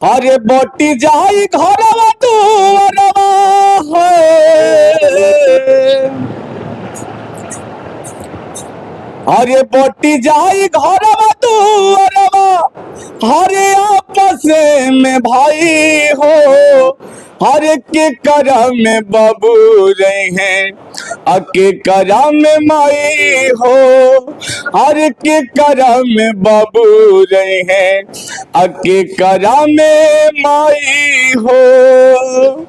अरे बोटी जाई घरवा दुआरवा है। अरे बोटी जाई घरवा दुआरवा, हरे आपस में भाई हो। हर के करम में बाबू रहे हैं, अके करम में माई हो। हर के करम में बाबू रहे हैं, अके करम में माई हो।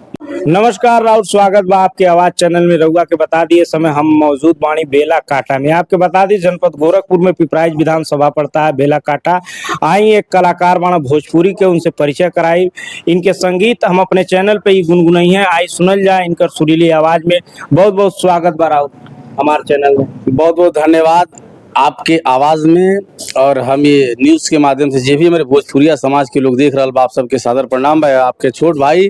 नमस्कार राउत, स्वागत बा आपके आवाज चैनल में। रउआ के बता दिए समय हम मौजूद बाणी बेला काटा में। आपके बता दी जनपद गोरखपुर में पिपराइच विधानसभा पड़ता है बेला काटा। आई एक कलाकार बाणा भोजपुरी के, उनसे परिचय कराई। इनके संगीत हम अपने चैनल पे ही गुनगुनाई है, आई सुनल जाए इनकर सुरीली आवाज में। बहुत बहुत स्वागत बा राउत हमारे चैनल में। बहुत बहुत धन्यवाद आपके आवाज में। और हम ये न्यूज के माध्यम से जो भी हमारे भोजपुरिया समाज के लोग देख रहा बा, आप सबके सादर प्रणाम बा। आपके छोट भाई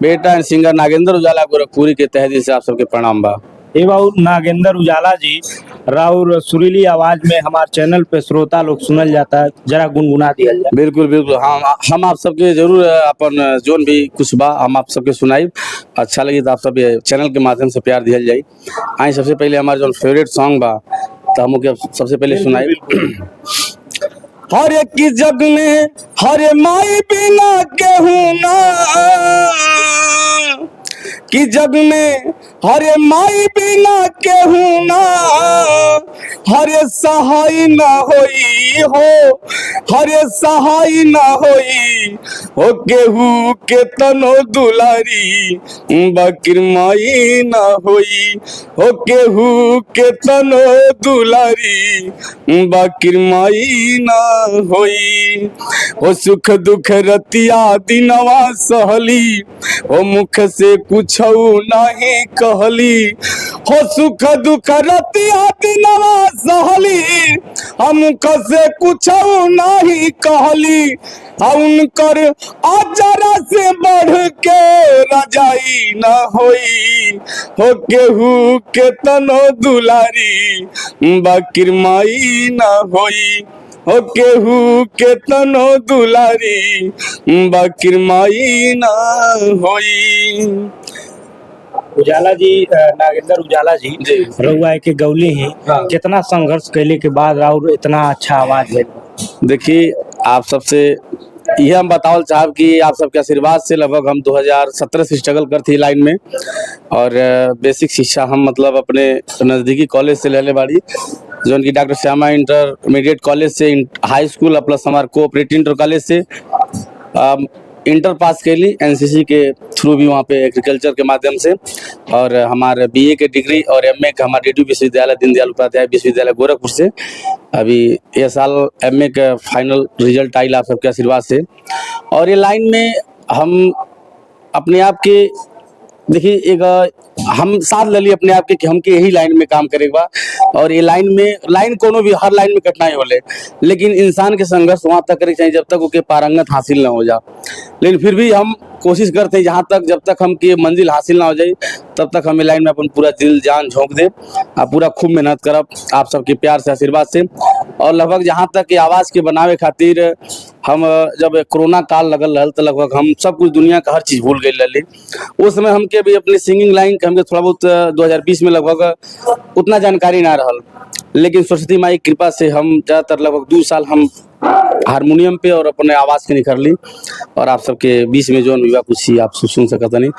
बेटा एंड सिंगर नागेंद्र उजाला गोरखपुरी के तहे दिल से आप सबके प्रणाम बा। ए बाबू नागेंद्र उजाला जी, राउर सुरीली आवाज में हमारे चैनल पे श्रोता लोग सुनल जाता है, जरा गुनगुना दिया जाए। बिल्कुल बिल्कुल, हम आप सबके जरूर अपन जोन भी कुछ बा हम आप सबके सुनाई। अच्छा लगी तो आप सब ये चैनल के माध्यम से प्यार दिया जाए। आई सबसे पहले हमारा जो फेवरेट सॉन्ग बा तो हम सबसे पहले सुनाई। हर एक की जग में हर माई बिना केहू ना, कि जग में हरे माई बिना केहू ना। हरे सहाय ना होई हो, हरे सहाय ना होई हो। केहू के तनो दुलारी बाकिर माई ना होई हो। केहू के तनो दुलारी बाकिर माई ना होई हो। सुख दुख रतिया दिनवा सहली हो, मुख से कुछ नहीं कहली हो। सुख दुख रतिया दिनवा सहली, हम से कुछ नहीं कहली। उनकर अजरा से बढ़ के रजाई न होई हो। केहू के तनो दुलारी बाकिर माई न होई हो। केहू के तनो दुलारी बाकिर माई न होई। उजाला जी, नागेंद्र उजाला जी, रउआ के गौली ही कितना संघर्ष कैले के बाद राउर इतना अच्छा आवाज है। देखिए, आप सबसे यह हम बतावल चाहब कि आप सबके आशीर्वाद से लगभग हम 2017 से स्ट्रगल करती लाइन में। और बेसिक शिक्षा हम मतलब अपने नज़दीकी कॉलेज से लेले बाड़ी, जो उनकी डॉक्टर श्यामा इंटरमीडिएट कॉलेज से, हाई स्कूल प्लस हमारे कोऑपरेटिव इंटर कॉलेज से इंटर पास कैली एनसीसी के थ्रू भी वहाँ पे एग्रीकल्चर के माध्यम से। और हमारे बीए के डिग्री और एमए का हमारे डीडू विश्वविद्यालय दीनदयाल उपाध्याय विश्वविद्यालय गोरखपुर से। अभी ये साल एमए का फाइनल रिजल्ट आई आप सबके आशीर्वाद से। और ये लाइन में हम अपने आप के देखिए एक हम साथ ले ली अपने आप के कि हमके यही लाइन में काम करेगा। और ये लाइन कोनो भी हर लाइन में कठिनाई होले, लेकिन इंसान के संघर्ष वहाँ तक करे चाहिए जब तक उसके पारंगत हासिल ना हो जा। लेकिन फिर भी हम कोशिश करते हैं जहाँ तक जब तक हमके मंजिल हासिल ना हो जाए तब तक हमें लाइन में अपन पूरा दिल जान झोंक दे, पूरा खूब मेहनत करब आप सबके प्यार से आशीर्वाद से। और लगभग जहाँ तक कि आवाज़ के बनावे खातिर हम जब कोरोना काल लगल रहल तो लगभग हम सब कुछ दुनिया का हर चीज़ भूल गए रही। उस समय हमके भी अपनी सिंगिंग लाइन के हमके थोड़ा बहुत 2020 में लगभग उतना जानकारी ना रहल, लेकिन सरस्वती माई की कृपा से हम ज़्यादातर लगभग 2 साल हम हारमोनियम पे और अपने आवाज़ के निखर ली। और आप सबके बीच में जो विवाह कुछ ही आप सुन सकत नहीं,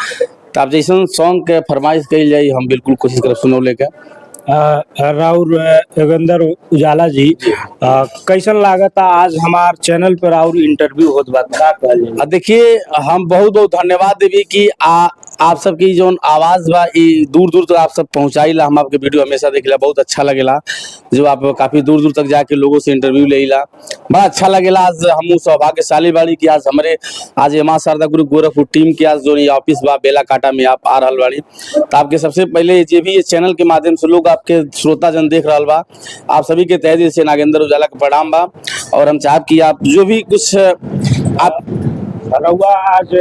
तो आप जैसा सॉन्ग के फरमाइश कल जाए हम बिल्कुल कोशिश करब सुनौले के। राउर नागेंद्र उजाला जी, कैसन लागत आज हमार चैनल पर राउर इंटरव्यू होत बा? देखिए, हम बहुत बहुत धन्यवाद देवी कि आप सबकी जो आवाज़ बा दूर दूर तक आप सब पहुँचाई ला। हम आपके वीडियो हमेशा देखला, बहुत अच्छा लगेला जो आप काफ़ी दूर दूर तक जाके लोगों से इंटरव्यू लेला, बड़ा अच्छा लगेला। आज हम सौभाग्यशाली बाड़ी कि आज हमारे आज माँ शारदा ग्रुप गोरखपुर टीम की आज जो ऑफिस बा बेला काटा में आप आ रहा बाड़ी। तो आपके सबसे पहले जो भी ये चैनल के माध्यम से लोग आपके श्रोता जन देख रहा बा, आप सभी के तहे दिल से नागेंद्र उजाला का प्रणाम बा। और हम चाहब कि आप जो भी कुछ आप रउआ आज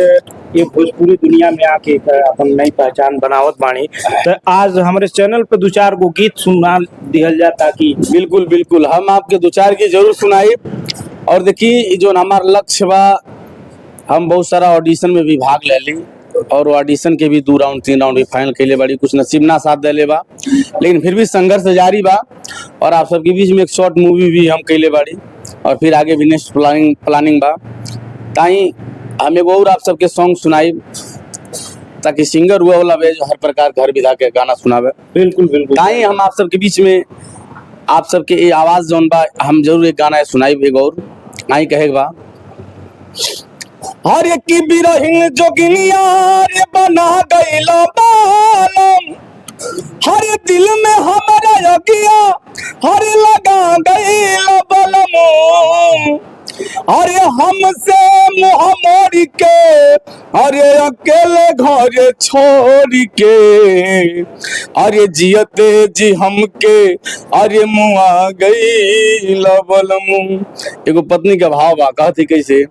ये भोजपुरी दुनिया में आके अपन नई पहचान बनावत बानी, तो आज हमारे चैनल पे 2-4 गो गीत सुना दिहल जाता कि? बिल्कुल बिल्कुल, हम आपके 2-4 गीत जरूर सुनाई। और देखिए जो हमारा लक्ष्य बा हम बहुत सारा ऑडिशन में भी भाग ले ली और ऑडिशन के भी 2 राउंड 3 राउंड भी फाइनल कैले बाड़ी, कुछ नसीब ना साथ देले बा, लेकिन फिर भी संघर्ष जारी बा। और आप सबके बीच में एक शॉर्ट मूवी भी हम कैले बाड़ी और फिर आगे भी नेक्स्ट प्लानिंग बा। ताई हम एगो और आप सबके सॉन्ग सुनाई ताकि सिंगर हुआ वाला जो हर प्रकार घर विधा के गाना सुनावे। बिल्कुल बिल्कुल। ताई हम आप सबके बीच में आप सबके ये आवाज जौन बा हम जरूर एक गाना सुनाई एगो और आई कहे बा। हर की बिरहिन जोगिनिया रे बना गइला बालम, हर दिल में हमारा यगिया हर लगा गइला बलम। अरे हमसे मुँह मोड़ के अरे अकेले घर छोड़ के अरे जियते जी हमके अरे मुआ गई लबलमु। एगो पत्नी का भाव बा, कहती कैसे,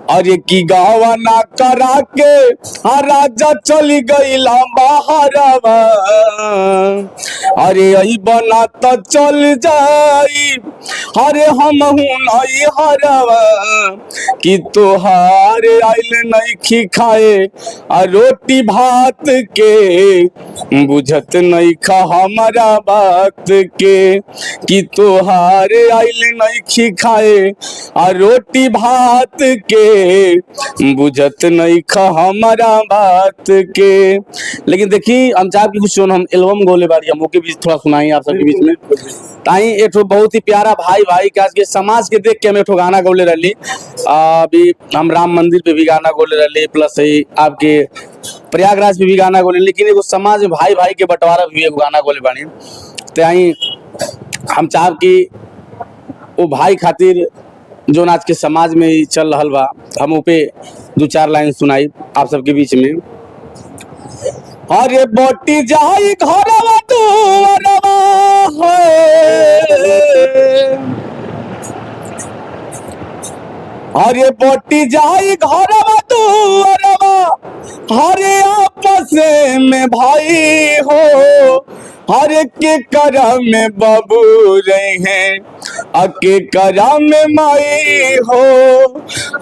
अरे की गावा ना करा के राजा चली गईला बाहरवा, अरे आई बना तो चल जाई अरे हम हूँ नई हरवा कि तोहार आइल नहीं खाए आ रोटी भात के बुझत नहीं खा हमारा बात के कि तोहार आइल नहीं खाए आ रोटी भात के बुझत नहीं खा हमारा बात के। लेकिन देखी हम चाह की कुछ हम एल्बम गोले बारी हम के बीच थोड़ा सुनाई आप सबके बीच में। ताई एक बहुत ही प्यारा भाई के आज के समाज के देख के हम एक गाना गोले रही। अभी हम राम मंदिर पे भी गाना गोले रही, प्लस आपके प्रयागराज पे भी गाना गोले, लेकिन एगो समाज में भाई के बंटवारा भी एगो गाना गोले बानी। ताई हम चाहब कि वो भाई खातिर जो आज के समाज में चल रहा बा हम ऊपे 2-4 लाइन सुनाई आप सबके बीच में। अरे बोटी जाई घरवा दुआरवा अरे बोटी जाई घरवा दुआरवा हरे आपस में भाई हो, हर के करम में बाबू रहे हैं अके करम में माई हो,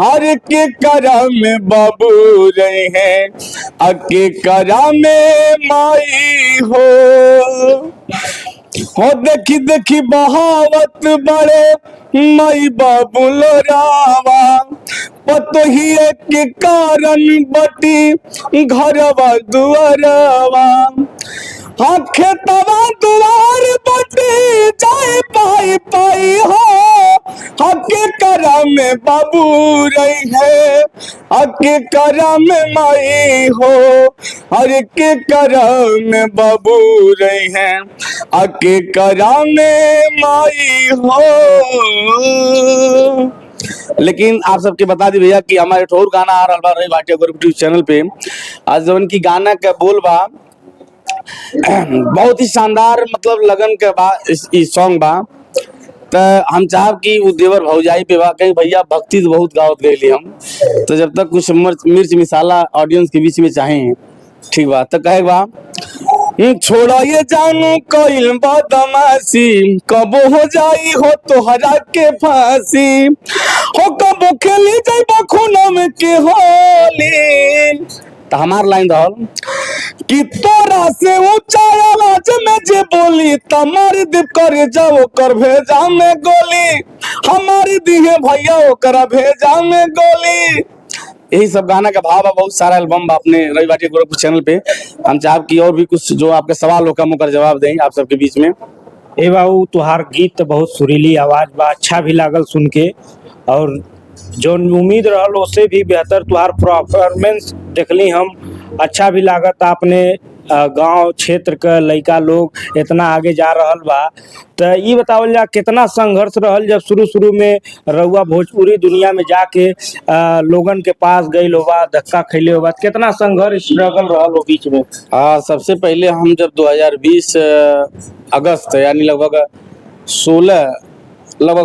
हर के करम में बाबू रहे हैं अके करम में माई हो देखी देखी बहावत बड़े माई बाबू लोरावा पतोही के कारण बटी घरवा दुआरवा खेतवा दुआर बटी जाए पाई पाई हो, हके करम में बाबू रही है हके करम में माई हो, हर के करम में बाबू रही है हके करम में माई हो। लेकिन आप सबके बता दी भैया कि हमारे ठोर गाना आ रहा बा रही भाटिया यूट्यूब चैनल पे। आज जवन की गाना का बोल बा बहुत ही शानदार मतलब लगन के बा इस सॉन्ग बा। तो हम चाहब कि वो देवर भौजाई पे बा, कहीं भैया भक्ति तो बहुत गावत गई हम, तो जब तक कुछ मिर्च मिसाला ऑडियंस के बीच में चाहें ठीक बा तो कहे बा। छोड़ा ये जानू कइल बदमाशी कबो हो जाई हो तोहरा के फांसी हो, कबो खेली जाइबो खूनम के होली। तो हमार लाइन रहल कि तोरा से ऊंचा आवाज में जे बोली तमारी दीप करे जाओ कर भेजा में गोली, हमारी दिहे भैया ओकरा भेजा में गोली। यही सब गाना का भाव है, बहुत सारा एल्बम अपने रवि भाटिया गोरखपुर चैनल पे। हम चाहब कि और भी कुछ जो आपके सवाल हो कम होकर जवाब दें आप सबके बीच में। ए बाबू तुहार गीत तो बहुत सुरीली आवाज बा, अच्छा भी लागल सुन के, और जो उम्मीद रहल उससे भी बेहतर तुहार परफॉर्मेंस देखली हम, अच्छा भी लागत। आपने गांव क्षेत्र का लड़का लोग इतना आगे जा रहल बा, तो ये बतावल जा कितना संघर्ष रहल जब शुरू में रउआ भोजपुरी दुनिया में जाके लोगन के पास गई होगा, धक्का खैले होगा, कितना संघर्ष स्ट्रगल रहल हो बीच में? सबसे पहले हम जब 2020 अगस्त यानी लगभग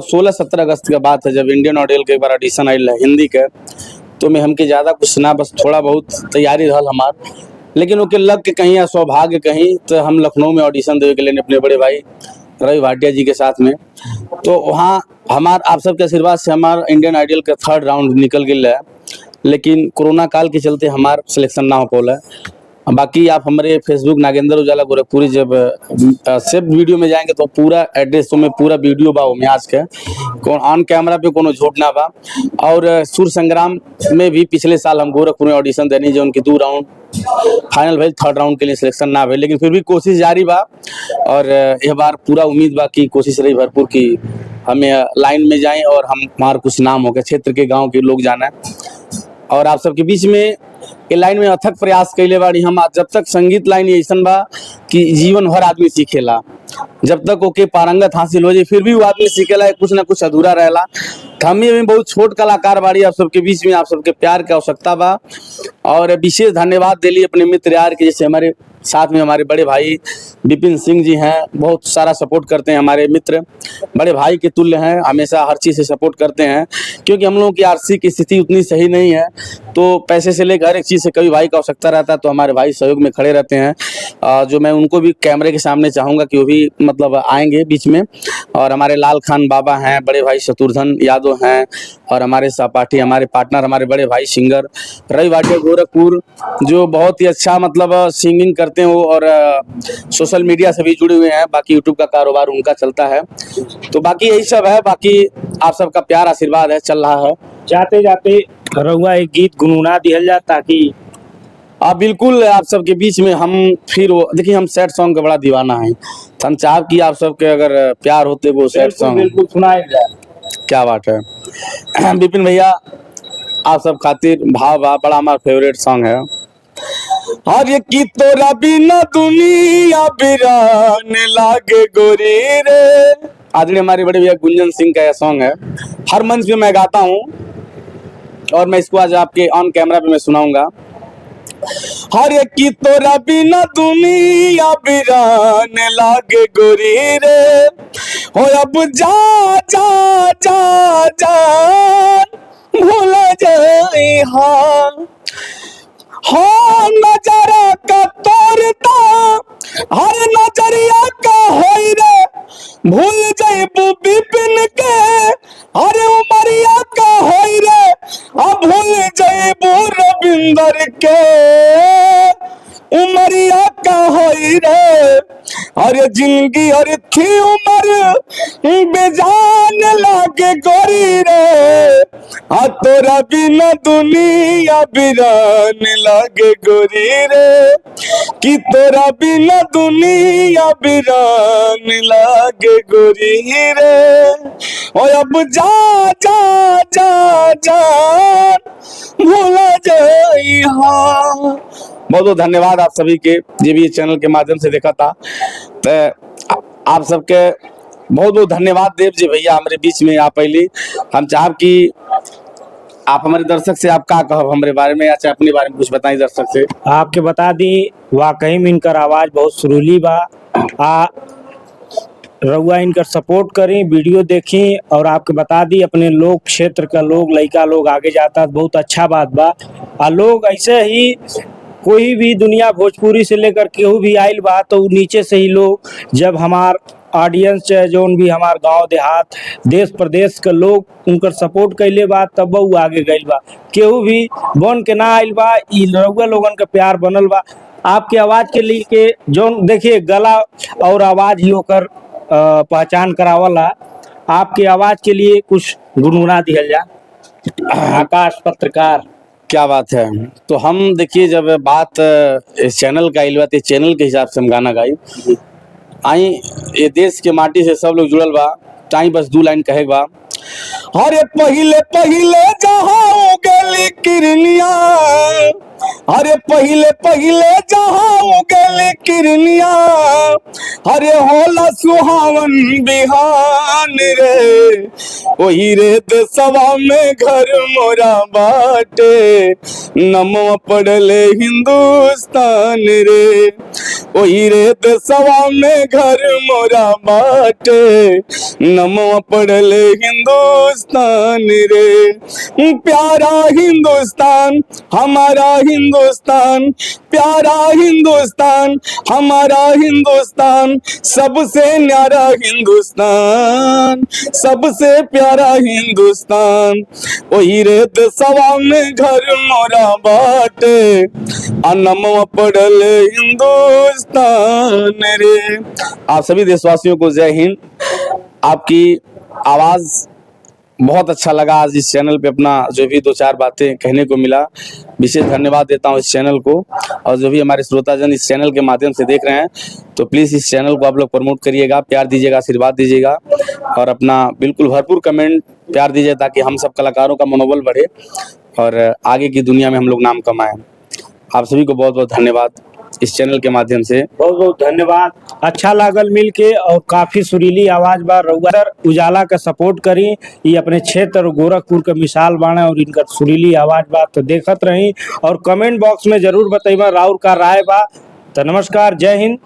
16-17 अगस्त के बाद है जब इंडियन आइडल के एक बार ऑडिशन आयल है हिंदी के, तो में हमके ज़्यादा कुछ ना बस थोड़ा बहुत तैयारी रहल हमार, लेकिन ओके लग के कहीं या सौभाग्य कहीं तो हम लखनऊ में ऑडिशन देवे के लिए अपने बड़े भाई रवि भाटिया जी के साथ में, तो वहाँ हमार आप सबके आशीर्वाद से हमार इंडियन आइडल का 3rd राउंड निकल गया है। लेकिन कोरोना काल के चलते हमार सिलेक्शन ना हो पौला। बाकी आप हमारे फेसबुक नागेंद्र उजाला गोरखपुरी जब सेव वीडियो में जाएंगे तो पूरा एड्रेस में पूरा वीडियो बा ओमे आज के ऑन कैमरा पे कोनो झूठ ना बा। और सुर संग्राम में भी पिछले साल हम गोरखपुर में ऑडिशन देनी जो उनकी 2 राउंड फाइनल भइल, 3rd राउंड के लिए सिलेक्शन ना भइल, लेकिन फिर भी कोशिश जारी बा। और यह बार पूरा उम्मीद बा कि कोशिश रही भरपूर की हमें लाइन में जाएं और हम हमारा कुछ नाम हो गया, क्षेत्र के गाँव के लोग जाना और आप सबके बीच में ये लाइन में अथक प्रयास कैले बाड़ी हम। जब तक संगीत लाइन ऐसा बा कि जीवन भर आदमी सीखेला, जब तक ओके पारंगत हासिल हो जाए फिर भी वो आदमी सीखेला, कुछ ना कुछ अधूरा रहेला। हम ही बहुत छोट कलाकार बाड़ी, आप सबके बीच में आप सबके प्यार की आवश्यकता बा। और विशेष धन्यवाद दिली अपने मित्र यार के, जैसे हमारे साथ में हमारे बड़े भाई विपिन सिंह जी हैं, बहुत सारा सपोर्ट करते हैं। हमारे मित्र बड़े भाई के तुल्य हैं, हमेशा हर चीज़ से सपोर्ट करते हैं, क्योंकि हम लोगों की आर्थिक स्थिति उतनी सही नहीं है, तो पैसे से लेकर हर एक चीज़ से कभी भाई का आवश्यकता रहता है तो हमारे भाई सहयोग में खड़े रहते हैं। जो मैं उनको भी कैमरे के सामने चाहूँगा कि वो भी मतलब आएंगे बीच में। और हमारे लाल खान बाबा हैं, बड़े भाई शत्रुघ्न यादव हैं, और हमारे सहपाठी हमारे पार्टनर हमारे बड़े भाई सिंगर रवि भाटिया गोरखपुर, जो बहुत ही अच्छा मतलब सिंगिंग करते हैं वो, और सोशल मीडिया से भी जुड़े हुए हैं। बाकी यूट्यूब का कारोबार उनका चलता है। तो बाकी यही सब है, बाकी आप सबका प्यार आशीर्वाद है, चल रहा है। जाते जाते रउआ एक गीत गुनगुना दिहल जा ताकि आप बिल्कुल आप सबके बीच में हम फिर वो देखिए, हम सैड सॉन्ग का बड़ा दीवाना है, तो हम चाह कि आप सबके अगर प्यार होते वो सैड सॉन्ग बिल्कुल सुनाए जाए। क्या बात है विपिन भैया, आप सब खातिर भाव बा, बड़ा हमारा फेवरेट सॉन्ग है। और ये की तोरा बिना दुनिया बिरान लागे गोरी रे, आदरणीय हमारे बड़े भैया गुंजन सिंह का यह सॉन्ग है। हर मंच पे मैं गाता हूँ और मैं इसको आज आपके ऑन कैमरा पे मैं सुनाऊंगा। हर एक की तोरा बिना दुनिया बिरान लागे गोरी रे, हो अब जा जा जा जा भूल जाए हाँ नजरा का तोरता हर नजरिया का होई रे, भूल जाए विपिन के हर उमरिया का होई रे, अब भूल जाए रविंदर के उमरिया का होई रे। अरे जिंदगी और थी उम्र बेजान लागे गोरी रे, आ तोरा बिना दुनिया बिरान लागे गोरी रे, कि तोरा बिना दुनिया बिरान लागे गोरी रे। और अब जा जा जा जा भूला जाई हाँ। बहुत बहुत धन्यवाद आप सभी के, ये भी चैनल के माध्यम से देखा था, तो आप सबके बहुत बहुत धन्यवाद देव जी भैया हमारे बीच में आप पहले। हम चाहब कि आप हमारे दर्शक से आप का कहब हमारे बारे में, या चाहे अपने बारे में कुछ बताएं दर्शक से। आपके बता दी वाकई में इनकर आवाज बहुत सुरीली बा। रउआ इनकर सपोर्ट करी, वीडियो देखी, और आपके बता दी अपने लोग क्षेत्र का लोग लड़का लोग आगे जाता बहुत अच्छा बात बा। लोग ऐसे ही कोई भी दुनिया भोजपुरी से लेकर केहू भी आइल बा तो नीचे से ही लोग, जब हमार ऑडियंस चाहे जोन भी हमार गांव देहात देश प्रदेश के लोग उनकर सपोर्ट कैले बा तब वो आगे गइल बा। केहू भी बन के ना आइल बा, ई रउआ लोगन का प्यार बनल बा। आपके आवाज के लिए के जोन देखिए गला और आवाज ही होकर पहचान करावला। आपके आवाज के लिए कुछ गुनगुना दिया जा। आकाश पत्रकार, क्या बात है। तो हम देखिए जब बात इस चैनल का आइल बा तो चैनल के हिसाब से हम गाना गाई आई, ये देश के माटी से सब लोग जुड़ल बा, टाइम बस 2 लाइन कहे बा। अरे पहिले पहिले जहाँ गली किरनिया, अरे पहिले पहिले जहाँ गली किरनिया, अरे होला सुहावन बिहान रे, वही रे देशवा में घर मोरा बाटे, नमवा पड़ले हिंदुस्तान रे। ओही रे देशवा में घर मोरा बाटे, नमवा पड़ल हिंदुस्तान रे। प्यारा हिंदुस्तान हमारा हिंदुस्तान, प्यारा हिंदुस्तान हमारा हिंदुस्तान, सबसे न्यारा हिंदुस्तान, सबसे प्यारा हिंदुस्तान। ओही रे देशवा में घर मोरा बाटे, नमवा पड़ल हिंदुस्तान रे। आप सभी देशवासियों को जय हिंद। आपकी आवाज़ बहुत अच्छा लगा। आज इस चैनल पे अपना जो भी दो चार बातें कहने को मिला, विशेष धन्यवाद देता हूँ इस चैनल को। और जो भी हमारे श्रोताजन इस चैनल के माध्यम से देख रहे हैं, तो प्लीज़ इस चैनल को आप लोग प्रमोट करिएगा, प्यार दीजिएगा, आशीर्वाद दीजिएगा और अपना बिल्कुल भरपूर कमेंट प्यार दीजिए, ताकि हम सब कलाकारों का मनोबल बढ़े और आगे की दुनिया में हम लोग नाम कमाएं। आप सभी को बहुत बहुत धन्यवाद इस चैनल के माध्यम से। बहुत बहुत धन्यवाद। अच्छा लागल मिल के और काफी सुरीली आवाज बा। रउआ सर उजाला का सपोर्ट करी, ये अपने क्षेत्र गोरखपुर के मिसाल बाणे और इनका सुरीली आवाज बा, तो देखत रही और कमेंट बॉक्स में जरूर बताइबा राउर का राय बा। तो नमस्कार, जय हिंद।